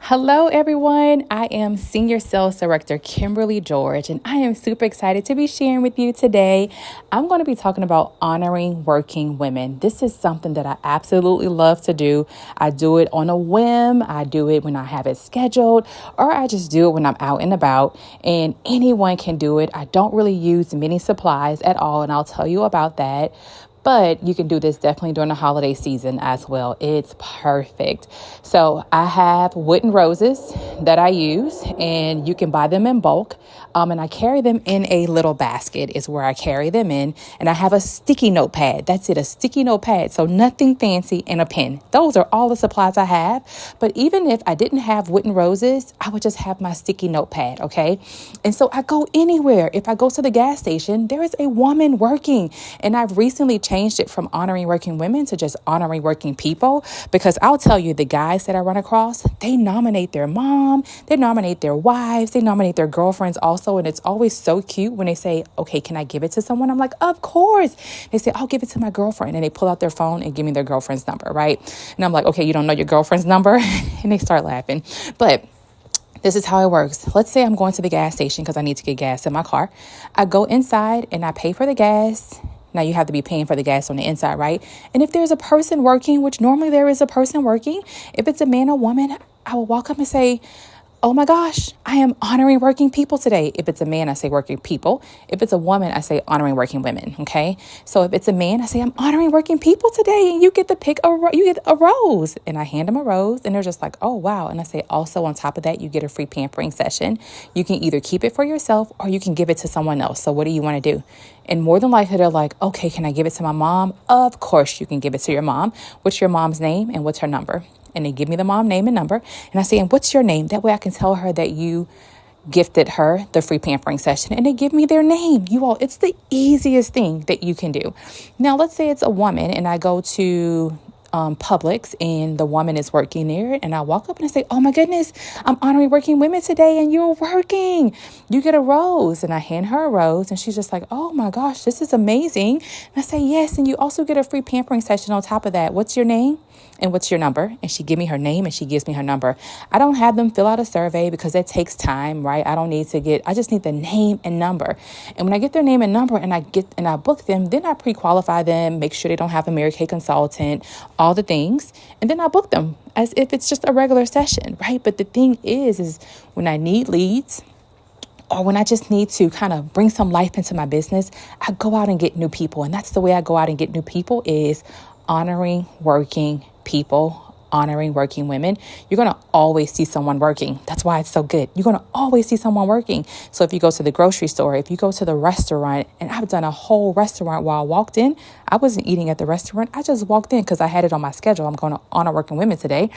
Hello, everyone. I am Senior Sales Director Kimberly George, and I am super excited to be sharing with you today. I'm going to be talking about honoring working women. This is something that I absolutely love to do. I do it on a whim. I do it when I have it scheduled, or I just do it when I'm out and about, and anyone can do it. I don't really use many supplies at all, and I'll tell you about that. But you can do this definitely during the holiday season as well. It's perfect. So I have wooden roses that I use, and you can buy them in bulk. And I carry them in a little basket is where I carry them in. And I have a sticky notepad. That's it, a sticky notepad. So nothing fancy, and a pen. Those are all the supplies I have. But even if I didn't have wooden roses, I would just have my sticky notepad, okay? And so I go anywhere. If I go to the gas station, there is a woman working. And I've recently changed it from honoring working women to just honoring working people, because I'll tell you, the guys that I run across, they nominate their mom, they nominate their wives, they nominate their girlfriends also. And it's always so cute when they say, okay, can I give it to someone? I'm like, of course. They say, I'll give it to my girlfriend. And they pull out their phone and give me their girlfriend's number, right? And I'm like, okay, you don't know your girlfriend's number? And they start laughing. But this is how it works. Let's say I'm going to the gas station because I need to get gas in my car. I go inside and I pay for the gas. Now you have to be paying for the gas on the inside, right? And if there's a person working, which normally there is a person working, if it's a man or woman, I will walk up and say, oh my gosh, I am honoring working people today. If it's a man, I say working people. If it's a woman, I say honoring working women. Okay. So if it's a man, I say I'm honoring working people today, and you get to pick you get a rose, and I hand them a rose, and they're just like, oh wow. And I say, also on top of that, you get a free pampering session. You can either keep it for yourself or you can give it to someone else. So what do you want to do? And more than likely, they're like, okay, can I give it to my mom? Of course you can give it to your mom. What's your mom's name and what's her number? And they give me the mom name and number. And I say, and what's your name? That way I can tell her that you gifted her the free pampering session. And they give me their name. You all, it's the easiest thing that you can do. Now, let's say it's a woman and I go to Publix and the woman is working there, and I walk up and I say, oh my goodness, I'm honoring working women today and you're working. You get a rose. And I hand her a rose, and she's just like, oh my gosh, this is amazing. And I say, yes, and you also get a free pampering session on top of that. What's your name? And what's your number? And she give me her name and she gives me her number. I don't have them fill out a survey because that takes time, right? I just need the name and number. And when I get their name and number and I book them, then I pre-qualify them, make sure they don't have a Mary Kay consultant, all the things. And then I book them as if it's just a regular session, right? But the thing is when I need leads, or when I just need to kind of bring some life into my business, I go out and get new people. And that's the way I go out and get new people, is honoring working people, honoring working women. You're going to always see someone working. That's why it's so good. You're going to always see someone working. So if you go to the grocery store, if you go to the restaurant, and I've done a whole restaurant while I walked in, I wasn't eating at the restaurant. I just walked in because I had it on my schedule. I'm going to honor working women today.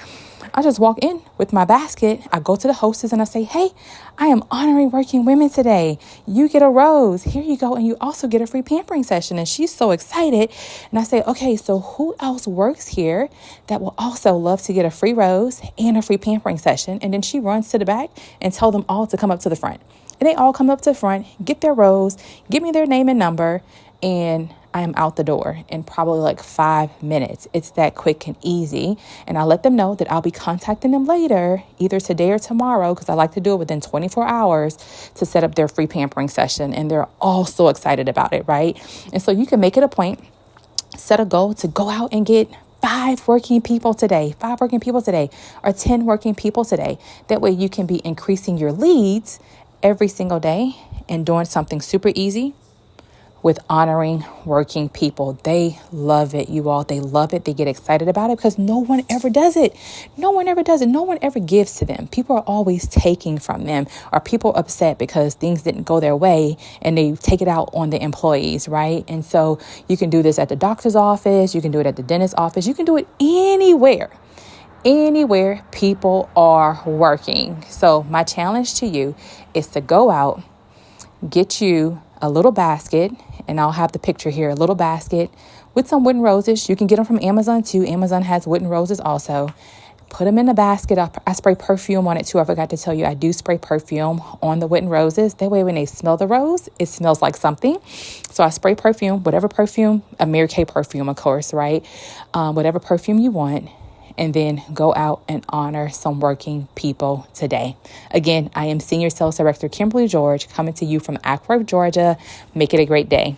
I just walk in with my basket. I go to the hostess and I say, hey, I am honoring working women today. You get a rose. Here you go. And you also get a free pampering session. And she's so excited. And I say, okay, so who else works here that will also love to get a free rose and a free pampering session? And then she runs to the back and tell them all to come up to the front. And they all come up to the front, get their rose, give me their name and number, and I am out the door in probably like 5 minutes. It's that quick and easy. And I let them know that I'll be contacting them later, either today or tomorrow, because I like to do it within 24 hours to set up their free pampering session. And they're all so excited about it, right? And so you can make it a point, set a goal to go out and get 5 working people today, or 10 working people today. That way you can be increasing your leads every single day and doing something super easy with honoring working people. They love it, you all. They love it. They get excited about it because no one ever does it. No one ever does it. No one ever gives to them. People are always taking from them, or people upset because things didn't go their way and they take it out on the employees, right? And so you can do this at the doctor's office. You can do it at the dentist's office. You can do it anywhere people are working. So my challenge to you is to go out, get you a little basket, and I'll have the picture here, a little basket with some wooden roses. You can get them from Amazon too. Amazon has wooden roses also. Put them in the basket. I spray perfume on it too. I forgot to tell you, I do spray perfume on the wooden roses. That way when they smell the rose, it smells like something. So I spray perfume, whatever perfume, a Mary Kay perfume, of course, right? Whatever perfume you want. and then go out and honor some working people today. Again, I am Senior Sales Director Kimberly George, coming to you from Acworth, Georgia. Make it a great day.